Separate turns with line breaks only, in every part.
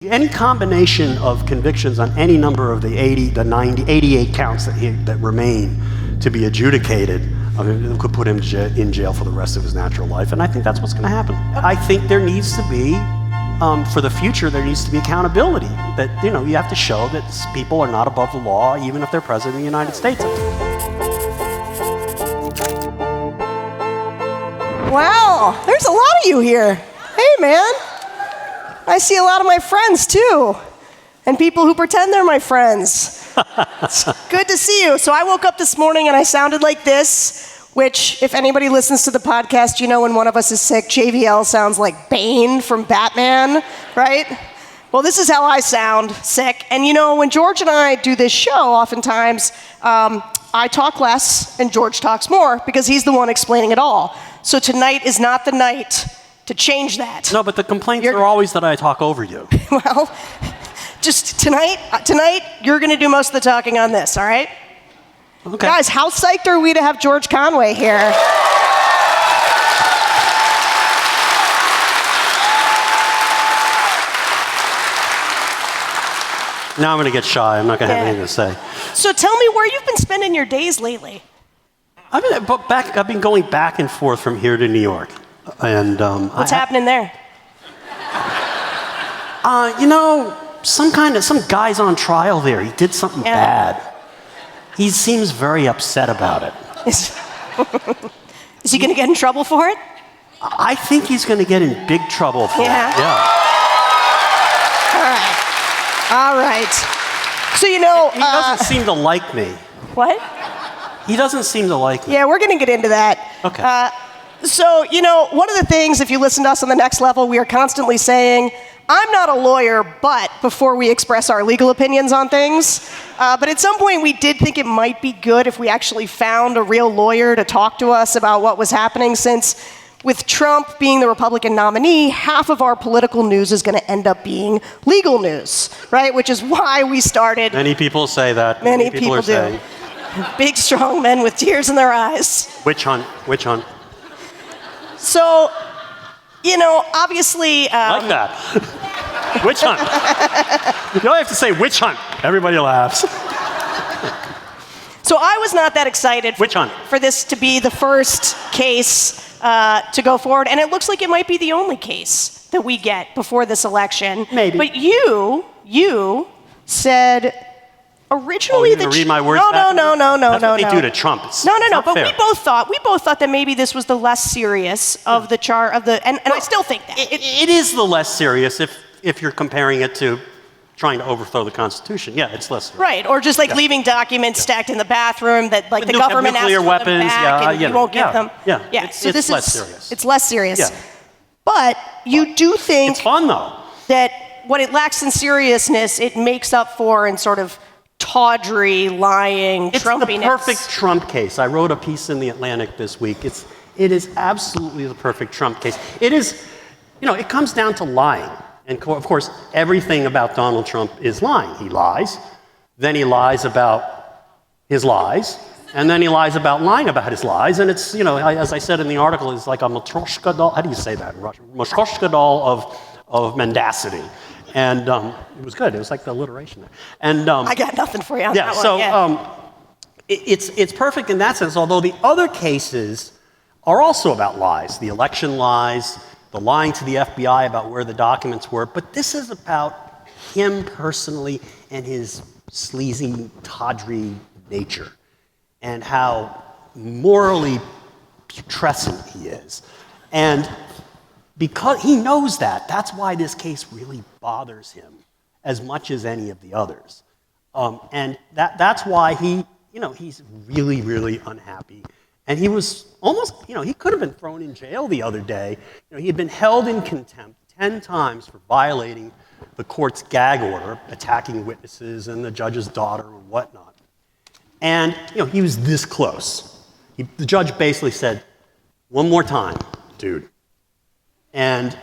Any combination of convictions on any number of the 88 counts that remain to be adjudicated could put him in jail for the rest of his natural life, and I think that's what's going to happen. I think there needs to be, for the future, there needs to be accountability. That, you have to show that people are not above the law, even if they're president of the United States.
Wow, there's a lot of you here. Hey, man. I see a lot of my friends, too, and people who pretend they're my friends. It's good to see you. So I woke up this morning and I sounded like this, which, if anybody listens to the podcast, when one of us is sick, JVL sounds like Bane from Batman, right? Well, this is how I sound sick. And when George and I do this show, oftentimes, I talk less and George talks more because he's the one explaining it all. So tonight is not the night to change that.
No, but the complaints are always that I talk over you.
Well, just tonight, you're going to do most of the talking on this, all right?
Okay.
Guys, how psyched are we to have George Conway here?
Now I'm going to get shy. I'm not going to have anything to say.
So tell me where you've been spending your days lately.
I've been going back and forth from here to New York. And
what's happening there?
Some guy's on trial there. He did something bad. He seems very upset about it.
Is he going to get in trouble for it?
I think he's going to get in big trouble for it. Yeah.
All right. So
he doesn't seem to like me.
What?
He doesn't seem to like me.
Yeah, we're going to get into that.
Okay.
So, one of the things, if you listen to us on The Next Level, we are constantly saying, I'm not a lawyer, but before we express our legal opinions on things. But at some point, we did think it might be good if we actually found a real lawyer to talk to us about what was happening, since with Trump being the Republican nominee, half of our political news is going to end up being legal news, right? Which is why we started.
Many people say that.
Many people
are
do.
saying.
Big, strong men with tears in their eyes.
Witch hunt.
So, obviously...
like that. Witch hunt. You only have to say witch hunt. Everybody laughs.
So I was not that excited for this to be the first case to go forward, and it looks like it might be the only case that we get before this election.
Maybe.
But you said... Originally,
read my words
no.
That's what they do to Trump.
No. But we both thought that maybe this was the less serious of the and I still think that
it is the less serious if you're comparing it to trying to overthrow the Constitution. Yeah, it's less serious.
Right, or just leaving documents stacked in the bathroom that the government asks for them back and you won't give them.
Yeah.
So
it's less serious.
It's less serious.
Yeah.
But you do think
it's fun though
that what it lacks in seriousness, it makes up for in sort of tawdry, lying, Trumpiness.
It's the perfect Trump case. I wrote a piece in The Atlantic this week. It is absolutely the perfect Trump case. It is, it comes down to lying. And of course, everything about Donald Trump is lying. He lies. Then he lies about his lies. And then he lies about lying about his lies. And it's, as I said in the article, it's like a matryoshka doll. How do you say that in Russian? Matryoshka doll of mendacity. And it was good. It was like the alliteration there. And
I got nothing for you on that one.
So it's perfect in that sense, although the other cases are also about lies. The election lies, the lying to the FBI about where the documents were. But this is about him personally and his sleazy, tawdry nature and how morally putrescent he is. And because he knows that, that's why this case really bothers him as much as any of the others. And that's why he's really, really unhappy. And he was almost, he could have been thrown in jail the other day. He had been held in contempt 10 times for violating the court's gag order, attacking witnesses and the judge's daughter and whatnot. And, he was this close. The judge basically said, one more time, dude. And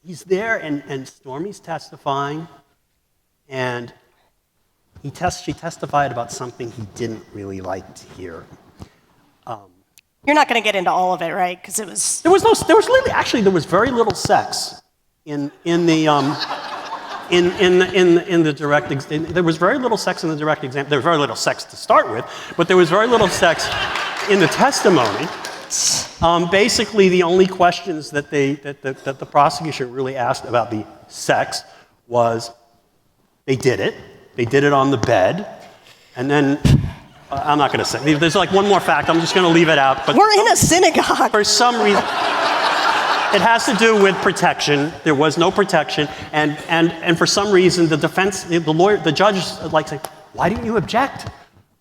he's there, and Stormy's testifying, and she testified about something he didn't really like to hear.
You're not going to get into all of it, right? Because it was...
There was very little sex in the in the direct there was very little sex in the direct exam. There was very little sex to start with, but there was very little sex in the testimony. Basically, the only questions that the prosecution really asked about the sex was they did it on the bed, and then I'm not going to say. There's like one more fact. I'm just going to leave it out. But
we're in a synagogue.
For some reason, it has to do with protection. There was no protection, and for some reason, the defense, the judge, like saying, "Why didn't you object?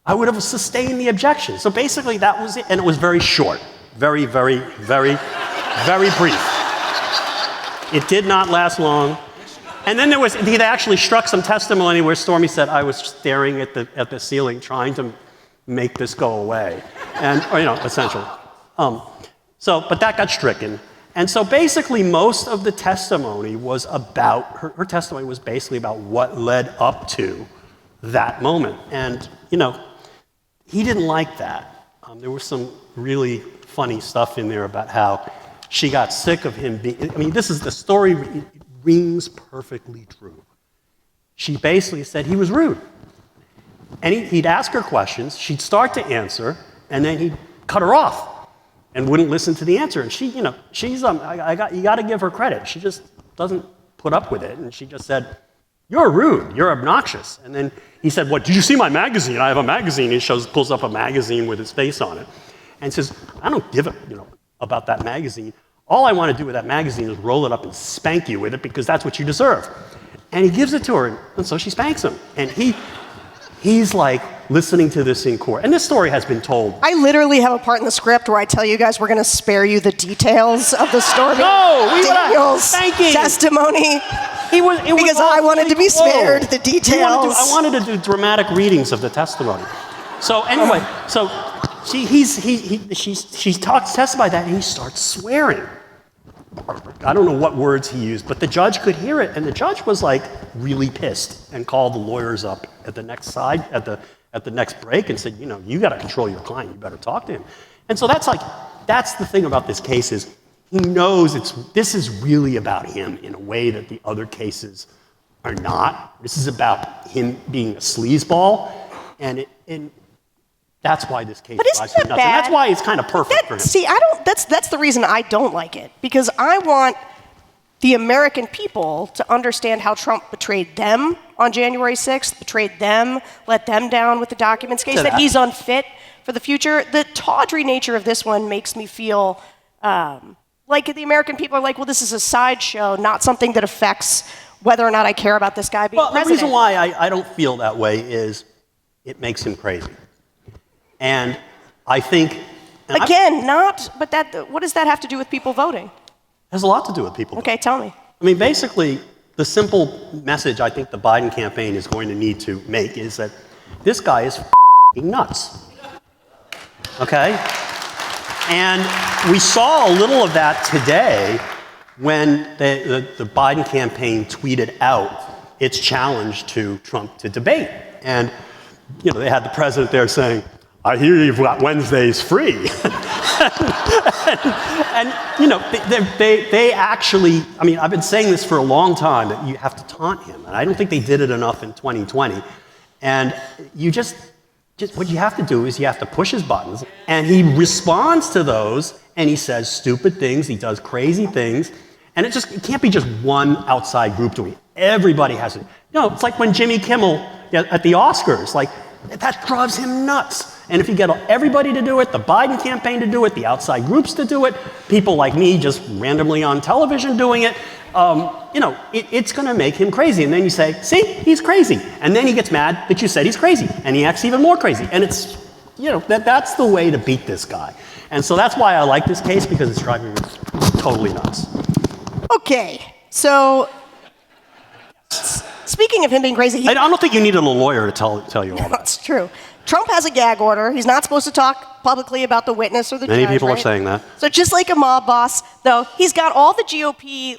I would have sustained the objection." So basically, that was it, and it was very short, very, very, very, very brief. It did not last long. And then he actually struck some testimony where Stormy said, "I was staring at the ceiling, trying to make this go away," and essentially. But that got stricken. And so basically, most of the testimony was about her testimony was basically about what led up to that moment. And he didn't like that. There was some really funny stuff in there about how she got sick of him being. I mean, this is the story. It rings perfectly true. She basically said he was rude. And he'd ask her questions, she'd start to answer, and then he'd cut her off and wouldn't listen to the answer. And she's you got to give her credit. She just doesn't put up with it. And she just said, "You're rude, you're obnoxious." And then he said, "What, did you see my magazine? I have a magazine." He pulls up a magazine with his face on it and says, "I don't give a about that magazine. All I want to do with that magazine is roll it up and spank you with it because that's what you deserve." And he gives it to her, and so she spanks him. And he's like listening to this in court. And this story has been told.
I literally have a part in the script where I tell you guys we're going to spare you the details of the story.
No,
Daniel's testimony. Because I wanted to be spared the details.
I wanted to do dramatic readings of the testimony. So anyway, she testified that, and he starts swearing. I don't know what words he used, but the judge could hear it, and the judge was like really pissed and called the lawyers up at the next break and said, "You got to control your client. You better talk to him." And so that's the thing about this case is he knows this is really about him in a way that the other cases are not. This is about him being a sleazeball, and that's why this case drives me nuts. And that's why it's kind of perfect for him.
See, that's the reason I don't like it. Because I want the American people to understand how Trump betrayed them on January 6th, betrayed them, let them down with the documents case, that he's unfit for the future. The tawdry nature of this one makes me feel like the American people are like, well, this is a sideshow, not something that affects whether or not I care about this guy being president.
The reason why I don't feel that way is it makes him crazy. And I think...
what does that have to do with people voting?
It has a lot to do with people voting.
Okay, tell me.
I mean, basically, the simple message I think the Biden campaign is going to need to make is that this guy is nuts. Okay? And we saw a little of that today when the Biden campaign tweeted out its challenge to Trump to debate. And, they had the president there saying, "I hear you've got Wednesdays free." and they actually, I mean, I've been saying this for a long time, that you have to taunt him. And I don't think they did it enough in 2020. And you just what you have to do is you have to push his buttons. And he responds to those, and he says stupid things, he does crazy things. And it can't be just one outside group doing it. Everybody has it. It's like when Jimmy Kimmel at the Oscars, that drives him nuts. And if you get everybody to do it, the Biden campaign to do it, the outside groups to do it, people like me just randomly on television doing it, it's going to make him crazy. And then you say, "See, he's crazy." And then he gets mad that you said he's crazy, and he acts even more crazy. And it's, that's the way to beat this guy. And so that's why I like this case, because it's driving me totally nuts.
Okay, so speaking of him being crazy...
I don't think you needed a lawyer to tell you all that.
That's true. Trump has a gag order. He's not supposed to talk publicly about the witness or the judge.
Many people are saying that.
So just like a mob boss, though, he's got all the GOP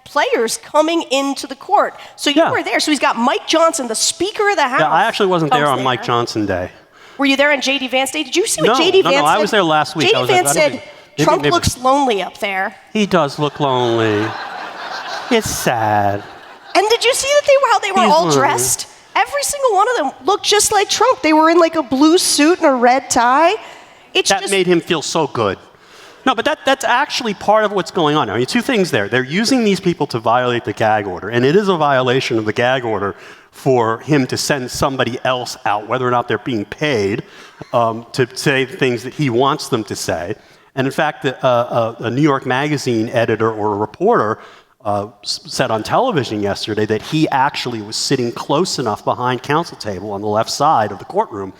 players coming into the court. So you were there. So he's got Mike Johnson, the Speaker of the House.
Yeah, I actually wasn't there on Mike Johnson Day.
Were you there on J.D. Vance Day? Did you see what J.D. Vance said?
No, I was there last week.
J.D. Vance said, Trump looks lonely up there.
He does look lonely. It's sad.
And did you see that how they were all dressed? Every single one of them looked just like Trump. They were in like a blue suit and a red tie.
That made him feel so good. No, but that's actually part of what's going on. I mean, two things there. They're using these people to violate the gag order, and it is a violation of the gag order for him to send somebody else out, whether or not they're being paid, to say the things that he wants them to say. And in fact, a New York Magazine editor or a reporter said on television yesterday that he actually was sitting close enough behind counsel table on the left side of the courtroom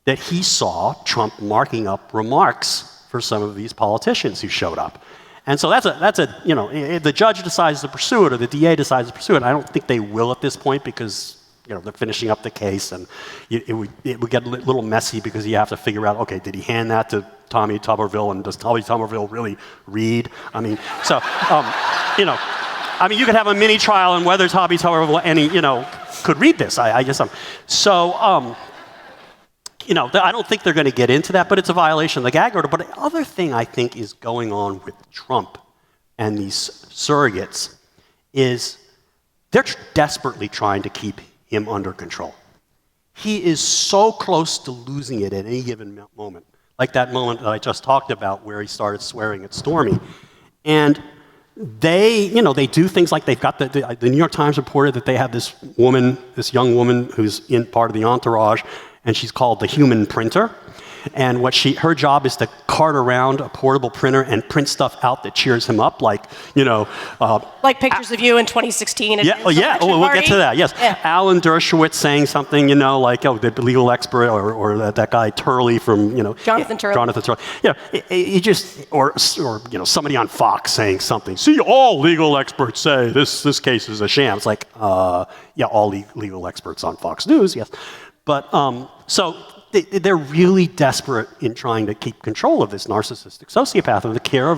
that he saw Trump marking up remarks for some of these politicians who showed up. And so that's a if the judge decides to pursue it or the DA decides to pursue it, I don't think they will at this point because, they're finishing up the case and it would get a little messy because you have to figure out, okay, did he hand that to Tommy Tuberville and does Tommy Tuberville really read? I mean, so, you could have a mini trial on whether Tommy Tuberville could read this. I guess I don't think they're going to get into that, but it's a violation of the gag order. But the other thing I think is going on with Trump and these surrogates is they're desperately trying to keep him under control. He is so close to losing it at any given moment, like that moment that I just talked about where he started swearing at Stormy. And they do things like they've got the New York Times reported that they have this young woman who's in part of the entourage, and she's called the human printer. And her job is to cart around a portable printer and print stuff out that cheers him up, like
like pictures of you in 2016.
We'll get to that. Yes, yeah. Alan Dershowitz saying something, like the legal expert, or that guy Turley from
Jonathan Turley.
Or somebody on Fox saying something. See, all legal experts say this case is a sham. It's like all legal experts on Fox News. Yes, but so. They're really desperate in trying to keep control of this narcissistic sociopath, and the care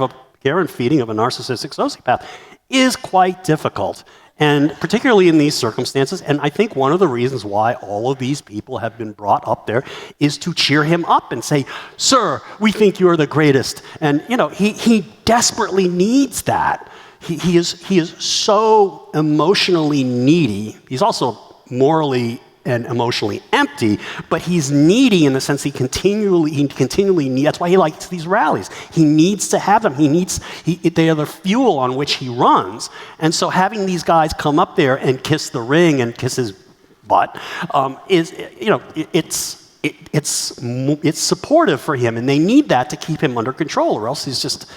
and feeding of a narcissistic sociopath is quite difficult, and particularly in these circumstances. And I think one of the reasons why all of these people have been brought up there is to cheer him up and say, "Sir, we think you're the greatest." And he desperately needs that. He is so emotionally needy. He's also morally and emotionally empty, but he's needy in the sense he continually needs. That's why he likes these rallies. He needs to have them. They are the fuel on which he runs. And so having these guys come up there and kiss the ring and kiss his butt it's supportive for him, and they need that to keep him under control, or else he's just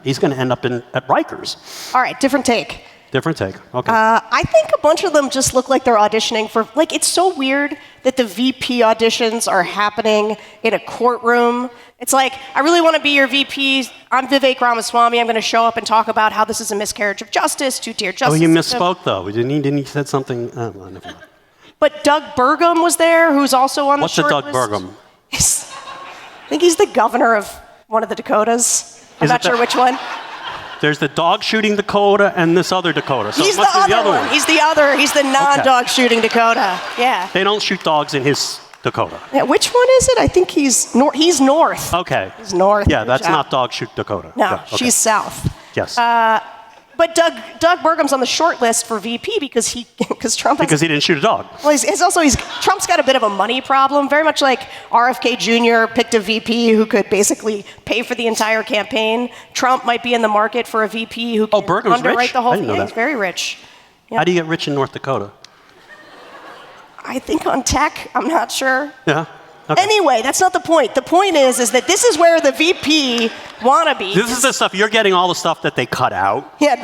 he's going to end up at Rikers.
All right, different take.
Different take. Okay.
I think a bunch of them just look like they're auditioning for, it's so weird that the VP auditions are happening in a courtroom. It's like, I really want to be your VP. I'm Vivek Ramaswamy. I'm going to show up and talk about how this is a miscarriage of justice, two-tier justice.
Oh, he misspoke, though. Didn't he said something? Never mind.
But Doug Burgum was there, who's also on the short list.
What's a Doug Burgum?
I think he's the governor of one of the Dakotas. I'm not sure which one.
There's the dog shooting Dakota and this other Dakota. So
he's the other one. He's the other. He's the non-dog shooting Dakota. Yeah.
They don't shoot dogs in his Dakota.
Yeah, which one is it? I think he's north. He's north.
Okay.
He's north.
Yeah, that's not dog shoot Dakota.
No,
yeah, okay.
She's south.
Yes.
But Doug Burgum's on the short list for VP because Trump has,
because he didn't shoot a dog.
Well, Trump's got a bit of a money problem, very much like RFK Jr. picked a VP who could basically pay for the entire campaign. Trump might be in the market for a VP who can underwrite
rich?
the whole
I
thing.
didn't know that.
He's very rich. Yeah.
How do you get rich in North Dakota?
I think on tech. I'm not sure.
Yeah. Okay.
Anyway, that's not the point. The point is that this is where the VP wannabe.
This is the stuff, you're getting all the stuff that they cut out.
Yeah,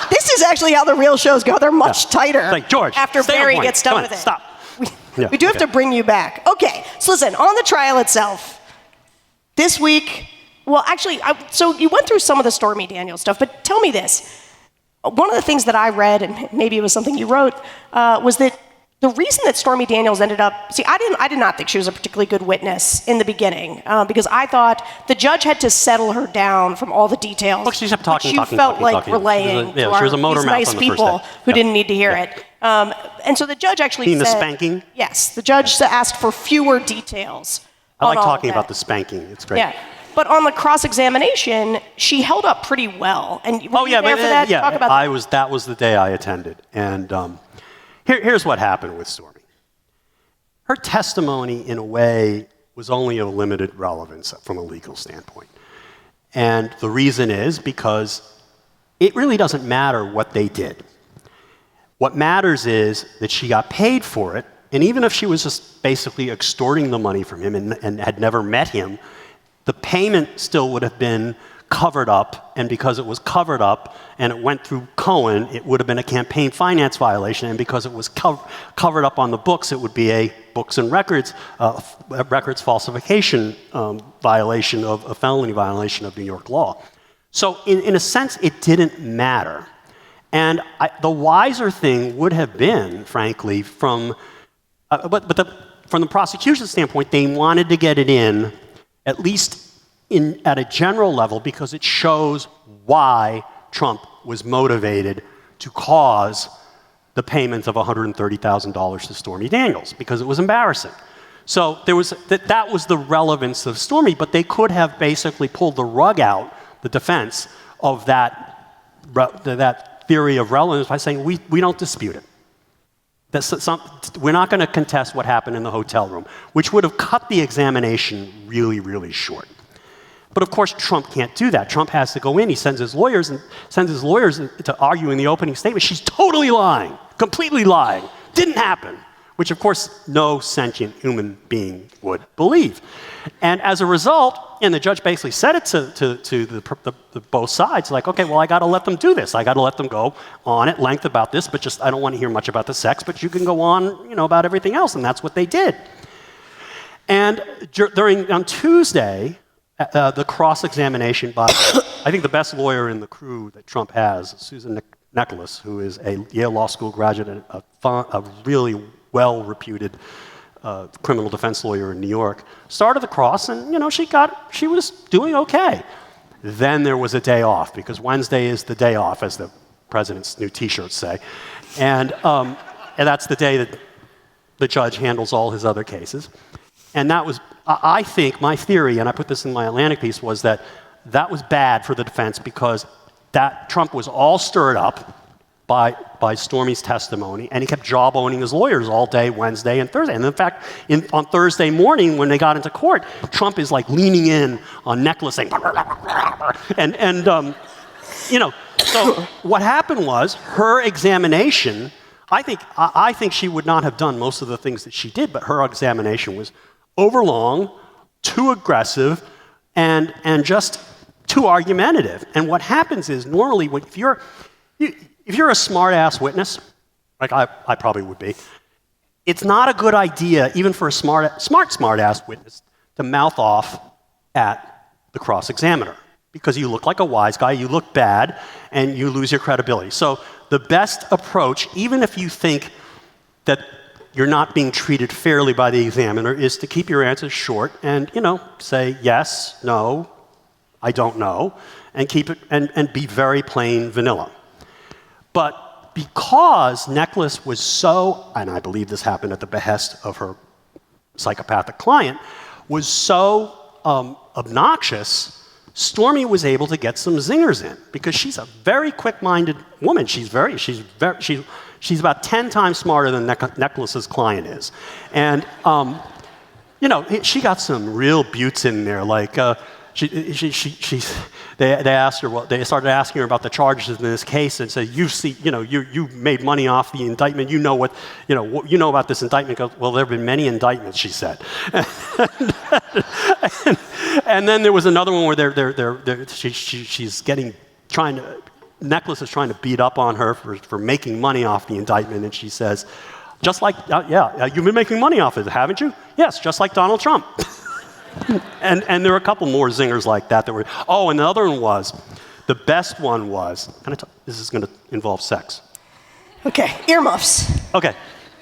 this is actually how the real shows go. They're much tighter.
Like, George,
after Barry gets done with it.
Stop.
We do have to bring you back. Okay, so listen, on the trial itself, this week, well, actually, so you went through some of the Stormy Daniels stuff, but tell me this. One of the things that I read, and maybe it was something you wrote, was that the reason that Stormy Daniels ended up, I did not think she was a particularly good witness in the beginning, because I thought the judge had to settle her down from all the details.
Well, she kept talking,
she felt like relaying to
she was a motor
these
mouth
nice
on the first
people
day.
who didn't need to hear it. And so the judge actually said...
You mean the spanking?
Yes, the judge asked for fewer details.
I like talking about the spanking. It's great.
Yeah. But on the cross-examination, she held up pretty well. And were you there for that? Talk about that.
That was the day I attended. And here's what happened with Stormy. Her testimony, in a way, was only of limited relevance from a legal standpoint. And the reason is because it really doesn't matter what they did. What matters is that she got paid for it, and even if she was just basically extorting the money from him and had never met him, the payment still would have been covered up, and because it was covered up and it went through Cohen, it would have been a campaign finance violation, and because it was covered up on the books, it would be a books and records falsification violation of a felony violation of New York law. So in a sense, it didn't matter. And the wiser thing would have been, frankly, from the prosecution standpoint, they wanted to get it in, at least at a general level, because it shows why Trump was motivated to cause the payment of $130,000 to Stormy Daniels, because it was embarrassing. So that was the relevance of Stormy, but they could have basically pulled the rug out, the defense, of that theory of relevance by saying, we don't dispute it. We're not going to contest what happened in the hotel room, which would have cut the examination really, really short. But of course, Trump can't do that. Trump has to go in. He sends his lawyers to argue in the opening statement. She's totally lying, completely lying. Didn't happen, which of course no sentient human being would believe. And as a result, and the judge basically said it to the both sides, like, okay, well, I got to let them do this. I got to let them go on at length about this, but just I don't want to hear much about the sex, but you can go on, about everything else, and that's what they did. And on Tuesday, the cross-examination by, I think, the best lawyer in the crew that Trump has, Susan Nicholas, who is a Yale Law School graduate and a really well-reputed criminal defense lawyer in New York, started the cross, and she was doing okay. Then there was a day off, because Wednesday is the day off, as the president's new T-shirts say, and that's the day that the judge handles all his other cases. And that was, I think, my theory, and I put this in my Atlantic piece, was that was bad for the defense, because that Trump was all stirred up by Stormy's testimony, and he kept jawboning his lawyers all day Wednesday and Thursday. And in fact, on Thursday morning when they got into court, Trump is like leaning in on Nicholas saying, so what happened was her examination, I think she would not have done most of the things that she did, but her examination was overlong, too aggressive, and just too argumentative. And what happens is, normally, if you're a smart-ass witness, like I probably would be, it's not a good idea, even for a smart-ass witness, to mouth off at the cross-examiner, because you look like a wise guy, you look bad, and you lose your credibility. So the best approach, even if you think that you're not being treated fairly by the examiner, is to keep your answers short and, say yes, no, I don't know, and keep it and be very plain vanilla. But because Nicholas was so, and I believe this happened at the behest of her psychopathic client, was so obnoxious, Stormy was able to get some zingers in, because she's a very quick-minded woman. She's about 10 times smarter than Nicholas's client is. And, she got some real buttes in there, like, they asked her, they started asking her about the charges in this case, and said, you made money off the indictment. You know about this indictment. Goes, well, there have been many indictments, she said. And then there was another one where Nicholas is trying to beat up on her for making money off the indictment, and she says, just like, you've been making money off it, haven't you? Yes, just like Donald Trump. And there were a couple more zingers like that were. Oh, and the other one was, the best one was. This is going to involve sex.
Okay, earmuffs.
Okay,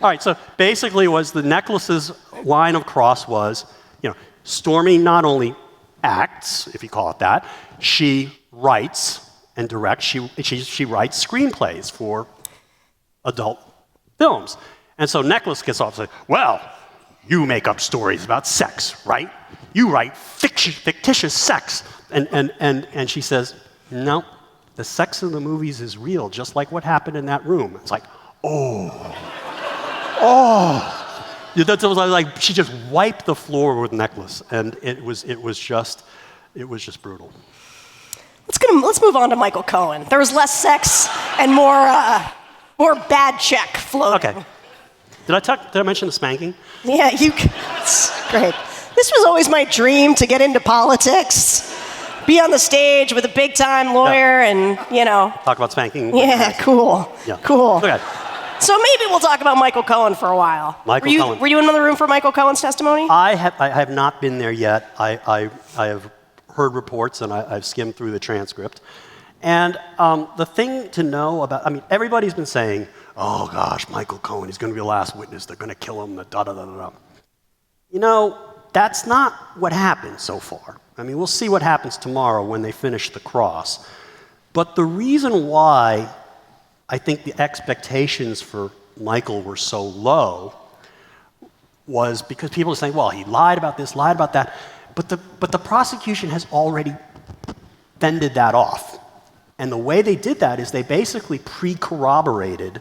all right. So basically, was the Nicholas's line of cross was, Stormy not only acts, if you call it that, she writes and directs. She writes screenplays for adult films, and so Nicholas gets off and says, "Well, you make up stories about sex, right? you write fictitious sex. And she says, no, the sex in the movies is real, just like what happened in that room. It's like, oh. That's like she just wiped the floor with necklace, and it was just brutal.
Let's move on to Michael Cohen. There was less sex and more bad check floating.
Okay. Did I mention the spanking?
Yeah, it's great. This was always my dream, to get into politics, be on the stage with a big-time lawyer, and
talk about spanking.
Yeah, cool.
Yeah.
Cool.
Okay.
So maybe we'll talk about Michael Cohen for a while.
Michael Cohen.
Were you in the room for Michael Cohen's testimony?
I have not been there yet. I have heard reports, and I've skimmed through the transcript. And the thing to know about, everybody's been saying, oh gosh, Michael Cohen, he's going to be the last witness. They're going to kill him, da-da-da-da-da. That's not what happened so far. We'll see what happens tomorrow when they finish the cross. But the reason why I think the expectations for Michael were so low was because people are saying, well, he lied about this, lied about that. But the prosecution has already fended that off. And the way they did that is they basically pre-corroborated,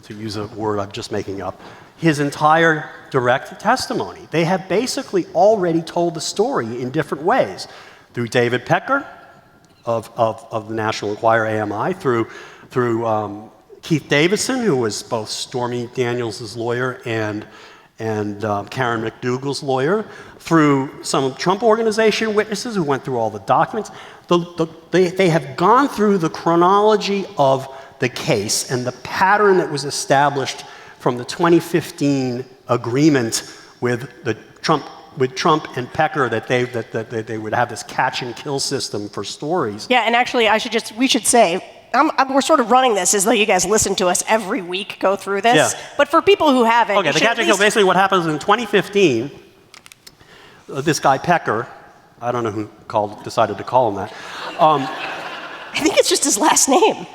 to use a word I'm just making up, his entire direct testimony. They have basically already told the story in different ways. Through David Pecker of the National Enquirer, AMI, through Keith Davidson, who was both Stormy Daniels' lawyer and Karen McDougal's lawyer, through some Trump Organization witnesses who went through all the documents. They have gone through the chronology of the case and the pattern that was established from the 2015 agreement with Trump and Pecker that they would have this catch and kill system for stories.
Yeah, and actually, we should say, we're sort of running this as though you guys listen to us every week go through this.
Yeah.
But for people who haven't,
okay, the catch and kill, basically what happens in 2015, this guy Pecker, I don't know who decided to call him that.
I think it's just his last name.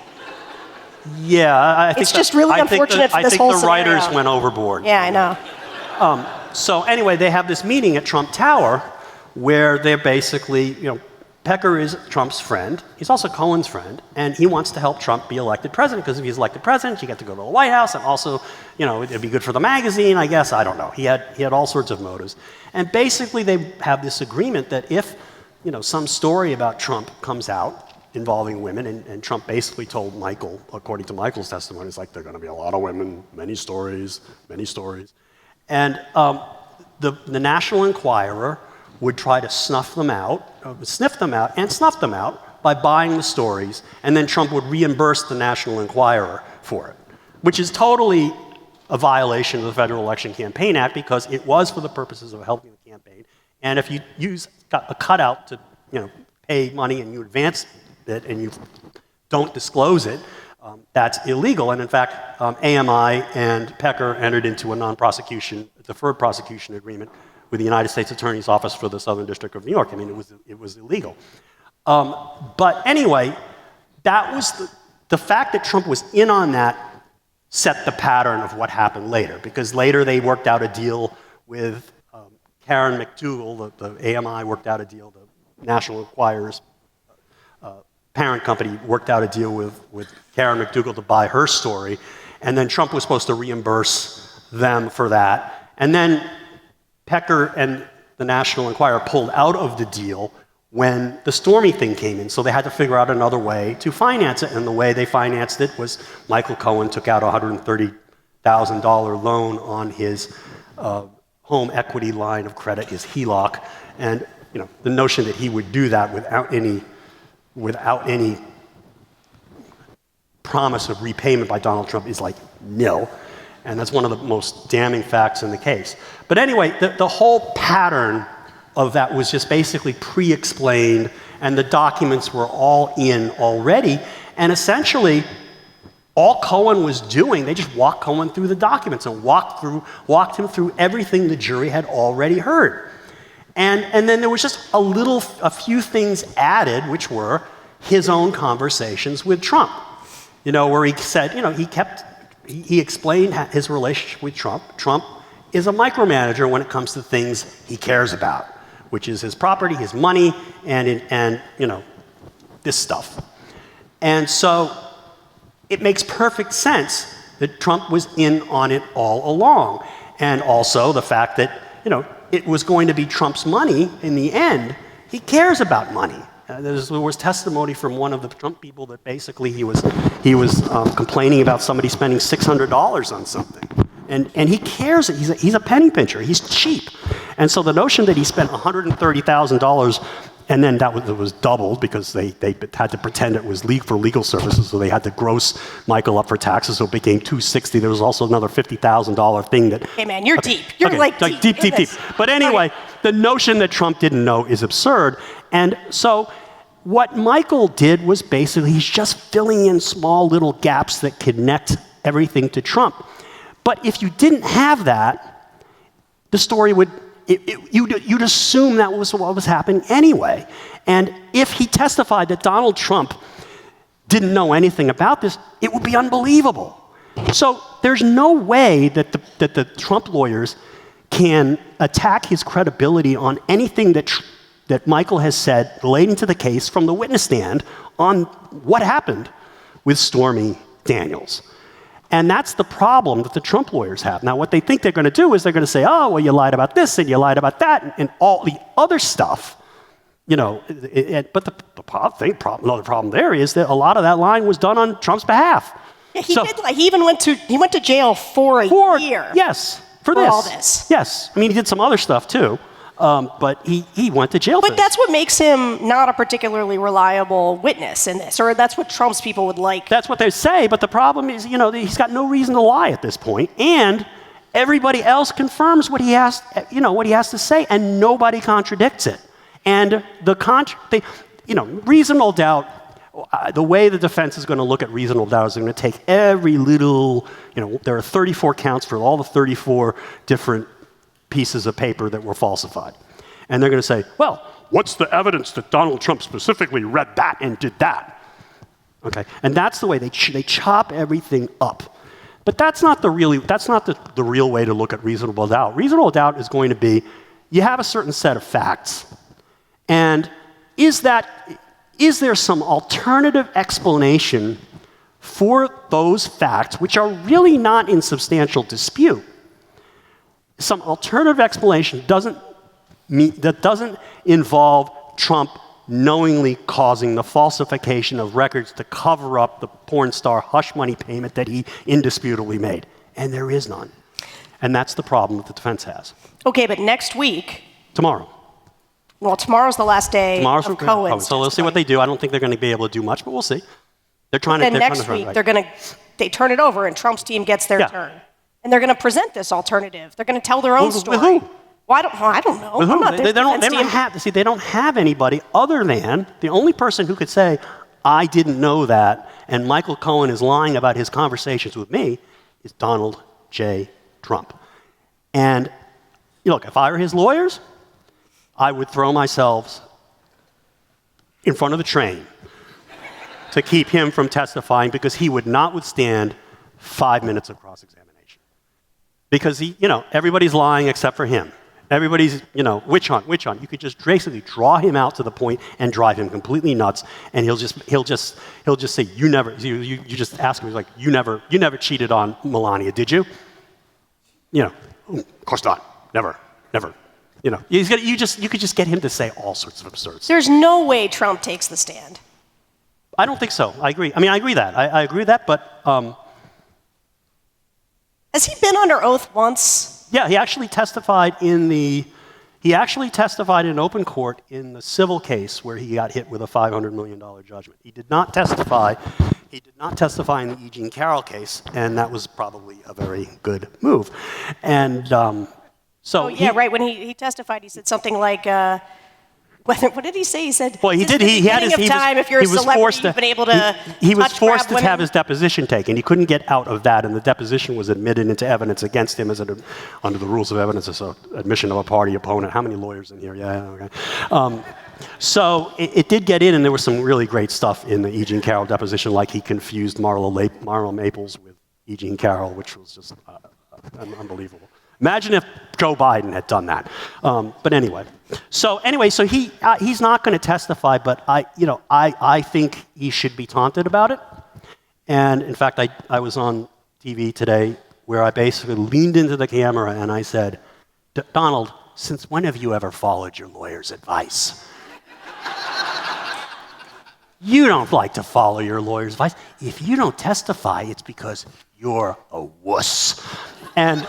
Yeah, I think
it's just really unfortunate for this whole
I think the
scenario.
writers went overboard.
Yeah, I know.
So anyway, they have this meeting at Trump Tower where they're basically, Pecker is Trump's friend. He's also Cohen's friend, and he wants to help Trump be elected president, because if he's elected president, you get to go to the White House, and also, it'd be good for the magazine, I guess. I don't know. He had all sorts of motives. And basically, they have this agreement that if, some story about Trump comes out involving women, and Trump basically told Michael, according to Michael's testimony, it's like, there are going to be a lot of women, many stories. And the National Enquirer would try to sniff them out by buying the stories, and then Trump would reimburse the National Enquirer for it, which is totally a violation of the Federal Election Campaign Act, because it was for the purposes of helping the campaign. And if you use a cutout to pay money and you advance it and you don't disclose it, that's illegal. And in fact, AMI and Pecker entered into a deferred prosecution agreement with the United States Attorney's Office for the Southern District of New York. It was illegal. But anyway, that was the fact that Trump was in on that set the pattern of what happened later, because later they worked out a deal with Karen McDougal, the AMI worked out a deal, the National Enquirer's parent company worked out a deal with Karen McDougal to buy her story, and then Trump was supposed to reimburse them for that. And then Pecker and the National Enquirer pulled out of the deal when the Stormy thing came in, so they had to figure out another way to finance it, and the way they financed it was Michael Cohen took out a $130,000 loan on his home equity line of credit, his HELOC, and the notion that he would do that without any promise of repayment by Donald Trump is like nil. And that's one of the most damning facts in the case. But anyway, the whole pattern of that was just basically pre-explained, and the documents were all in already. And essentially, all Cohen was doing, they just walked Cohen through the documents and walked him through everything the jury had already heard. And then there was just a few things added, which were his own conversations with Trump. Where he said, he explained his relationship with Trump. Trump is a micromanager when it comes to things he cares about, which is his property, his money, and this stuff. And so it makes perfect sense that Trump was in on it all along. And also the fact that, it was going to be Trump's money in the end. He cares about money. There was testimony from one of the Trump people that basically he was complaining about somebody spending $600 on something. And he cares. He's a penny pincher. He's cheap. And so the notion that he spent $130,000 and then that was doubled because they had to pretend it was for legal services, so they had to gross Michael up for taxes, so it became $260,000. There was also another $50,000 thing that...
Hey, man, you're deep. You're deep.
But anyway, the notion that Trump didn't know is absurd. And so what Michael did was basically he's just filling in small little gaps that connect everything to Trump. But if you didn't have that, the story would... You'd assume that was what was happening anyway. And if he testified that Donald Trump didn't know anything about this, it would be unbelievable. So there's no way that the Trump lawyers can attack his credibility on anything that Michael has said relating to the case from the witness stand on what happened with Stormy Daniels. And that's the problem that the Trump lawyers have. Now, what they think they're going to do is they're going to say, oh, well, you lied about this and you lied about that and all the other stuff. But the problem there is that a lot of that lying was done on Trump's behalf.
Yeah, he even went to jail for a year.
Yes, for
all this.
Yes. I mean, he did some other stuff too. But he went to jail for this.
But that's what makes him not a particularly reliable witness in this, or that's what Trump's people would like.
That's what they say, but the problem is, he's got no reason to lie at this point, and everybody else confirms what he has to say, and nobody contradicts it. And reasonable doubt, the way the defense is going to look at reasonable doubt is they're going to take every little, there are 34 counts for all the 34 different pieces of paper that were falsified. And they're going to say, well, what's the evidence that Donald Trump specifically read that and did that? Okay, and that's the way they chop everything up. But that's not the real way to look at reasonable doubt. Reasonable doubt is going to be, you have a certain set of facts, and is there some alternative explanation for those facts, which are really not in substantial dispute? Some alternative explanation that doesn't involve Trump knowingly causing the falsification of records to cover up the porn star hush money payment that he indisputably made. And there is none. And that's the problem that the defense has.
Okay, but next week...
Tomorrow.
Well, tomorrow's the last day of Cohen's.
So we'll see what they do. I don't think they're going to be able to do much, but we'll see.
Then next week, they turn it over and Trump's team gets their turn. And they're going to present this alternative. They're going to tell their own story.
With who?
Well, I don't know. I'm not their defense team.
They don't have anybody other than the only person who could say, I didn't know that, and Michael Cohen is lying about his conversations with me, is Donald J. Trump. And look, if I were his lawyers, I would throw myself in front of the train to keep him from testifying because he would not withstand 5 minutes of cross-examination. Because everybody's lying except for him. Everybody's, witch hunt. You could just basically draw him out to the point and drive him completely nuts, and he'll just say, you just ask him, he's like, you never cheated on Melania, did you? Of course not. Never. You could just get him to say all sorts of absurd stuff.
There's no way Trump takes the stand.
I don't think so. I agree. I agree that. I agree with that, but.
Has he been under oath once?
Yeah, he actually testified in open court in the civil case where he got hit with a $500 million judgment. He did not testify in the E. Jean Carroll case, and that was probably a very good move. And
right. When he testified, he said something like, what did he say? He said,
well, he did. He was forced to have his deposition taken. He couldn't get out of that, and the deposition was admitted into evidence against him under the rules of evidence as an admission of a party opponent. How many lawyers in here? Yeah, okay. So it did get in, and there was some really great stuff in the E. Jean Carroll deposition, like he confused Marla Maples with E. Jean Carroll, which was just unbelievable. Imagine if Joe Biden had done that. But anyway, so he's not going to testify, but I think he should be taunted about it. And in fact, I was on TV today where I basically leaned into the camera and I said, Donald, since when have you ever followed your lawyer's advice? You don't like to follow your lawyer's advice. If you don't testify, it's because you're a wuss. And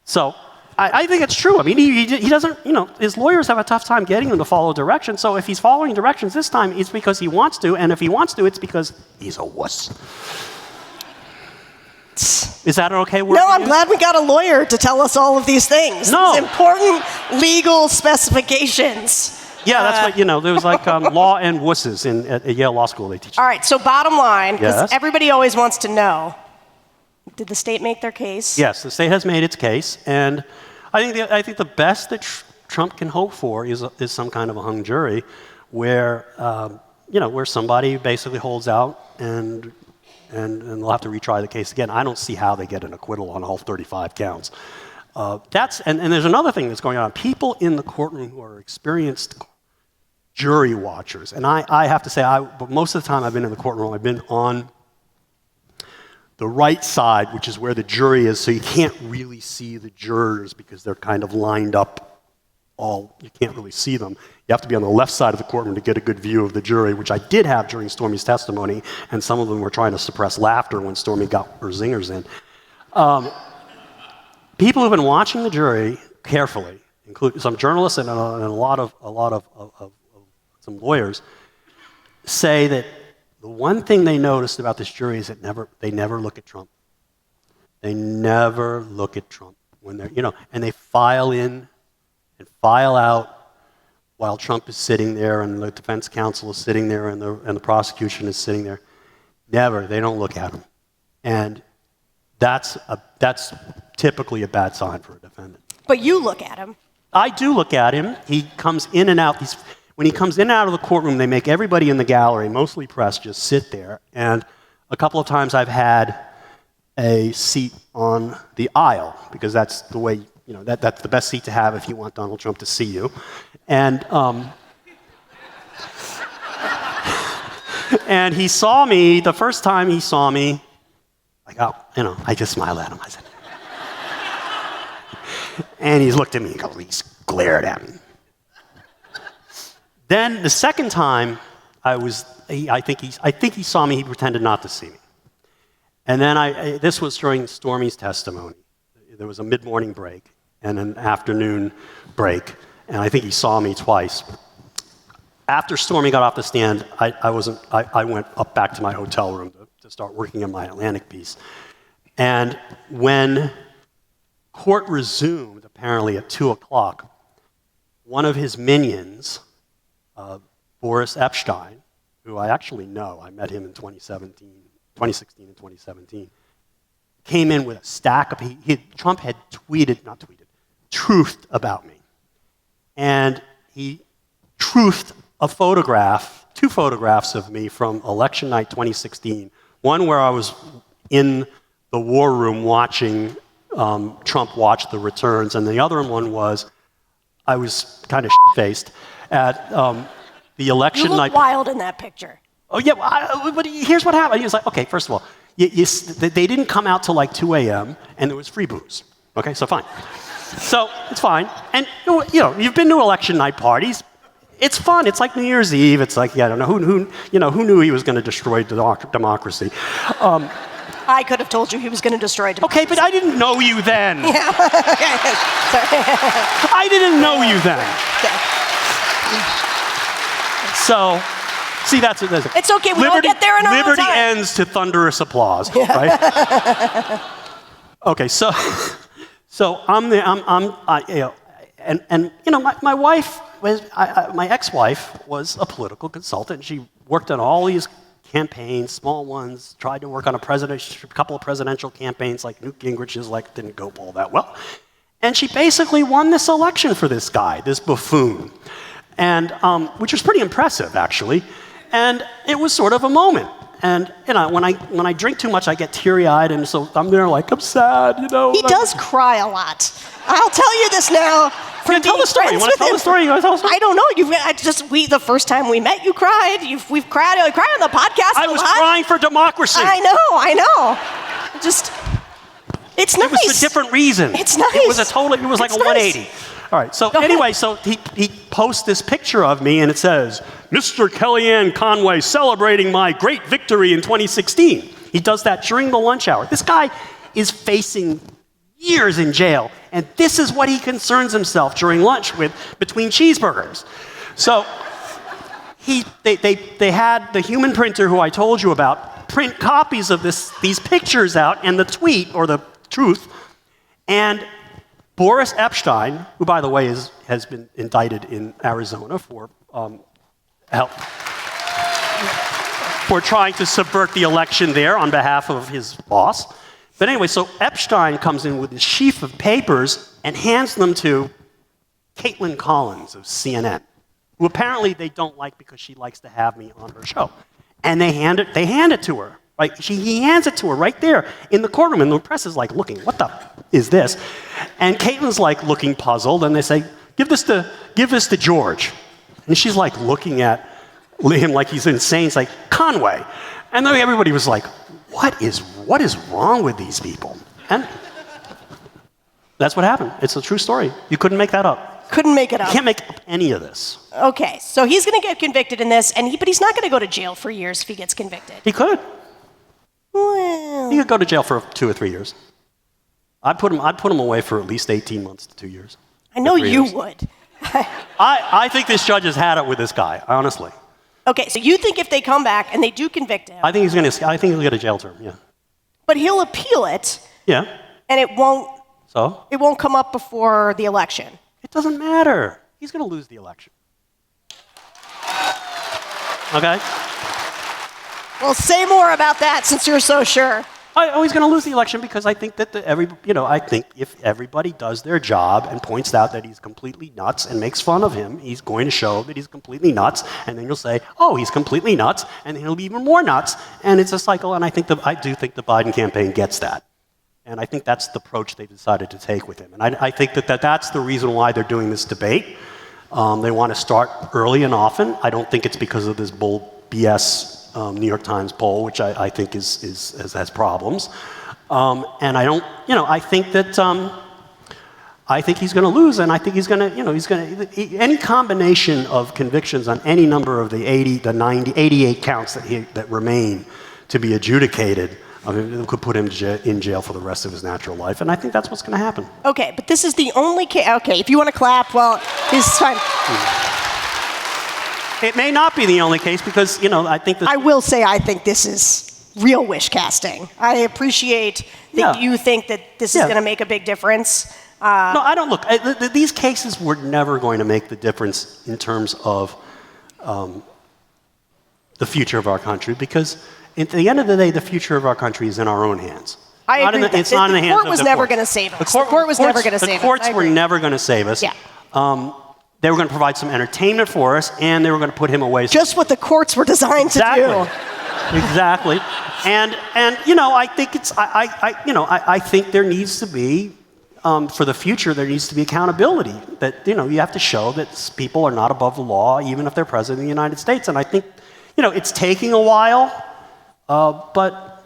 so I think it's true. I mean, he doesn't, his lawyers have a tough time getting him to follow directions. So if he's following directions this time, it's because he wants to. And if he wants to, it's because he's a wuss. Is that an okay word?
No, I'm glad we got a lawyer to tell us all of these things.
No.
These important legal specifications.
Yeah, that's what, there was like law and wusses at Yale Law School they teach.
All right, so bottom line, because
Yes.
everybody always wants to know, did the state make their case?
Yes, the state has made its case, and I think the best that Trump can hope for is some kind of a hung jury, where where somebody basically holds out and they'll have to retry the case again. I don't see how they get an acquittal on all 35 counts. And there's another thing that's going on. People in the courtroom who are experienced jury watchers, and I have to say, but most of the time I've been in the courtroom, I've been on the right side, which is where the jury is, so you can't really see the jurors because they're kind of lined up you can't really see them. You have to be on the left side of the courtroom to get a good view of the jury, which I did have during Stormy's testimony, and some of them were trying to suppress laughter when Stormy got her zingers in. People who've been watching the jury carefully, including some journalists and a lot of some lawyers, say that the one thing they noticed about this jury is that they never look at Trump. They never look at Trump when they're, and they file in and file out while Trump is sitting there and the defense counsel is sitting there and the prosecution is sitting there. Never, they don't look at him. And that's typically a bad sign for a defendant.
But you look at him.
I do look at him. He comes in and out. When he comes in and out of the courtroom, they make everybody in the gallery, mostly press, just sit there. And a couple of times I've had a seat on the aisle, because that's the way, that's the best seat to have if you want Donald Trump to see you. And and he saw me, the first time he saw me, I just smiled at him. I said, and he looked at me and he glared at me. Then the second time I think he saw me, he pretended not to see me. And then this was during Stormy's testimony. There was a mid-morning break and an afternoon break, and I think he saw me twice. After Stormy got off the stand, I went up back to my hotel room to start working on my Atlantic piece. And when court resumed, apparently at 2:00, one of his minions, Boris Epstein, who I actually know, I met him in 2016 and 2017, came in with a stack of, Trump had truthed about me. And he truthed two photographs of me from election night 2016. One where I was in the war room watching Trump watch the returns, and the other one was I was kind of shit-faced at the election night.
You look wild in that picture.
Oh, yeah, but here's what happened. He was like, okay, first of all, they didn't come out till like 2 a.m., and there was free booze. Okay, so fine. So it's fine. And, you've been to election night parties. It's fun. It's like New Year's Eve. It's like, I don't know, who knew he was going to destroy democracy?
I could have told you he was going to destroy democracy.
Okay, but I didn't know you then.
Yeah. Okay. Sorry.
I didn't know you then.
Okay.
So, see, that's it.
It's okay. We all get there in our own
Liberty
time.
ends to thunderous applause, right? Okay, so I'm there. My wife was my ex-wife was a political consultant. She worked on all these campaigns, small ones. Tried to work on a couple of presidential campaigns, like Newt Gingrich's, didn't go all that well. And she basically won this election for this guy, this buffoon, and which was pretty impressive, actually. And it was sort of a moment. And when I drink too much, I get teary-eyed, and so I'm there like, I'm sad,
He does cry a lot. I'll tell you this now.
Tell the story. You want to tell the story? You want to tell the story?
I don't know. The first time we met, you cried. We've cried. I cried on the podcast.
I was crying for democracy.
I know. It's nice.
It was for a different reason.
It's nice.
It was like a 180.
Nice.
All right. So anyway, so he posts this picture of me, and it says, "Mr. Kellyanne Conway celebrating my great victory in 2016." He does that during the lunch hour. This guy is facing years in jail, and this is what he concerns himself during lunch with between cheeseburgers. So they had the human printer who I told you about print copies of these pictures out and the tweet or the truth, and Boris Epshteyn, who by the way has been indicted in Arizona for trying to subvert the election there on behalf of his boss. But anyway, so Epshteyn comes in with this sheaf of papers and hands them to Caitlin Collins of CNN, who apparently they don't like because she likes to have me on her show. And they hand it to her. Like he hands it to her right there in the courtroom, and the press is like looking, what the is this? And Caitlin's like looking puzzled, and they say, give this to George. And she's like looking at him like he's insane. It's like, Conway. And then everybody was like, what is wrong with these people? And that's what happened. It's a true story. You couldn't make that up.
Couldn't make it up.
You can't make up any of this.
Okay, so he's going to get convicted in this, but he's not going to go to jail for years if he gets convicted.
He could.
Well,
He could go to jail for 2 or 3 years. I'd put him away for at least 18 months to 2 years.
I know you would.
I think this judge has had it with this guy, honestly.
Okay, so you think if they come back and they do convict him,
I think he'll get a jail term, yeah.
but he'll appeal it,
Yeah.
and it won't come up before the election.
It doesn't matter. He's going to lose the election. Okay?
Well, say more about that since you're so sure.
He's going to lose the election because I think that I think if everybody does their job and points out that he's completely nuts and makes fun of him, he's going to show that he's completely nuts, and then you'll say, oh, he's completely nuts, and then he'll be even more nuts, and it's a cycle, and I do think the Biden campaign gets that. And I think that's the approach they decided to take with him. And I think that's the reason why they're doing this debate. They want to start early and often. I don't think it's because of this bull BS New York Times poll, which I think has problems. And I think that I think he's going to lose, and I think any combination of convictions on any number of the 88 counts that remain to be adjudicated, could put him in jail for the rest of his natural life, and I think that's what's going to happen. Okay,
but this is the only case. Okay, if you want to clap, well, this is fine.
It may not be the only case because, I think that...
I will say I think this is real wish casting. I appreciate that you think that this is going to make a big difference.
No, I don't. Look, these cases were never going to make the difference in terms of the future of our country because at the end of the day, the future of our country is in our own hands.
I agree.
It's not in the hands of the court.
The court was never going to save us. The court was never going to save us.
The courts were never going to save us. Yeah. They were going to provide some entertainment for us, and they were going to put him away.
Just what the courts were designed to do.
Exactly. And I think I think there needs to be for the future there needs to be accountability. That you have to show that people are not above the law, even if they're president of the United States. And I think it's taking a while, but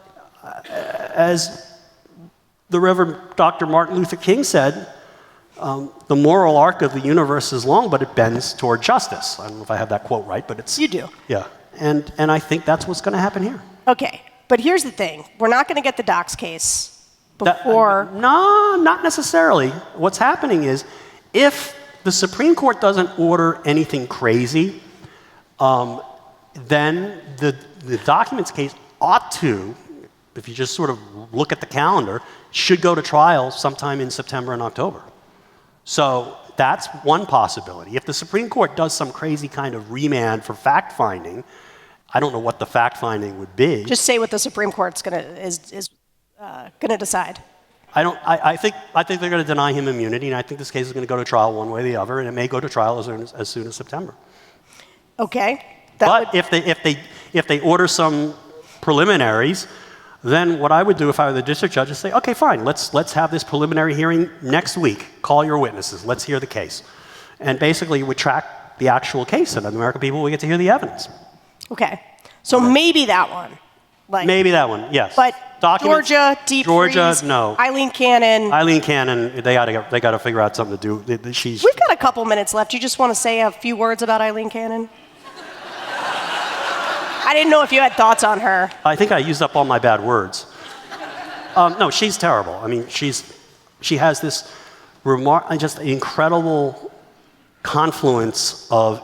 as the Reverend Dr. Martin Luther King said. The moral arc of the universe is long, but it bends toward justice. I don't know if I have that quote right, but it's...
You do.
Yeah. And I think that's what's going to happen here.
Okay. But here's the thing. We're not going to get the docs case before...
No, not necessarily. What's happening is, if the Supreme Court doesn't order anything crazy, then the documents case ought to, if you just sort of look at the calendar, should go to trial sometime in September and October. So that's one possibility. If the Supreme Court does some crazy kind of remand for fact-finding, I don't know what the fact-finding would be.
Just say what the Supreme Court's is gonna decide.
I think they're going to deny him immunity, and I think this case is going to go to trial one way or the other, and it may go to trial as soon as September.
Okay.
If they order some preliminaries, then what I would do if I were the district judge is say, okay, fine, let's have this preliminary hearing next week. Call your witnesses. Let's hear the case. And basically, you would track the actual case, and the American people would get to hear the evidence.
Okay. So maybe that one. Like,
maybe that one, yes.
But
Documents,
Georgia, deep freeze,
no.
Eileen Cannon.
Eileen Cannon, they got to figure out something to do.
We've got a couple minutes left. You just want to say a few words about Eileen Cannon? I didn't know if you had thoughts on her.
I think I used up all my bad words. No, she's terrible. I mean, she has this just incredible confluence of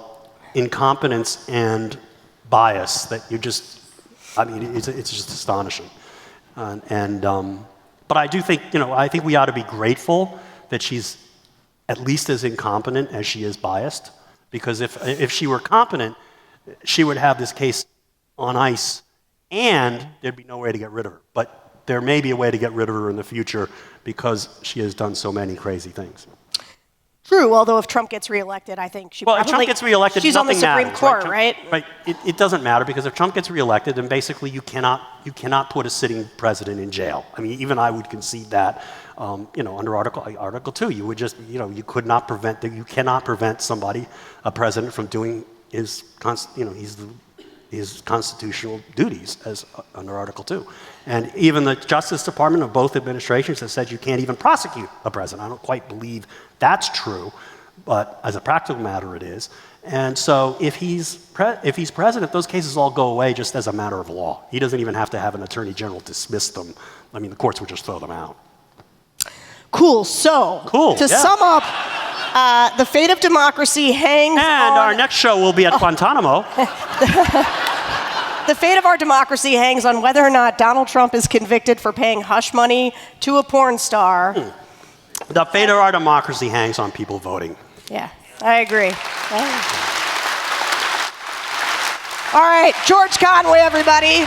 incompetence and bias that it's just astonishing. But I do think, I think we ought to be grateful that she's at least as incompetent as she is biased, because if she were competent, she would have this case on ice, and there'd be no way to get rid of her. But there may be a way to get rid of her in the future because she has done so many crazy things.
True, although if Trump gets reelected, I think she probably...
Well, if Trump gets reelected,
she's on the Supreme Court, right?
Right. It doesn't matter, because if Trump gets reelected, then basically you cannot put a sitting president in jail. I mean, even I would concede that. Under Article 2, you would just, you cannot prevent somebody, a president, from doing his constitutional duties as under Article 2. And even the Justice Department of both administrations has said you can't even prosecute a president. I don't quite believe that's true, but as a practical matter it is. And so if he's president, those cases all go away just as a matter of law. He doesn't even have to have an attorney general dismiss them. I mean, the courts would just throw them out.
Cool. So, to sum up, the fate of democracy hangs on...
And our next show will be at Guantanamo.
The fate of our democracy hangs on whether or not Donald Trump is convicted for paying hush money to a porn star.
The fate of our democracy hangs on people voting.
Yeah, I agree. All right, George Conway, everybody.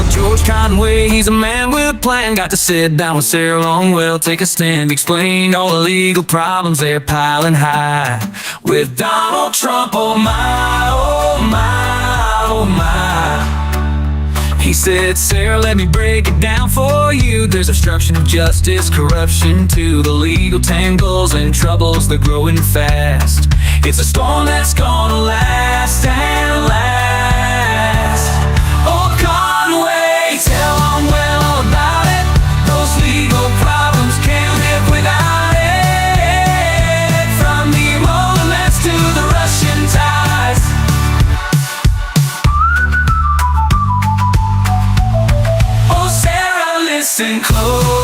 George Conway, he's a man with a plan. Got to sit down with Sarah Longwell, take a stand, explain all the legal problems they're piling high. With Donald Trump, oh my, oh my, oh my. He said, Sarah, let me break it down for you. There's obstruction of justice, corruption too, the legal tangles and troubles, they're growing fast. It's a storm that's gonna last and last. Oh, Conway, tell them well all about it. Those legal problems can't live without it. From the Emoluments to the Russian ties. Oh, Sarah, listen close.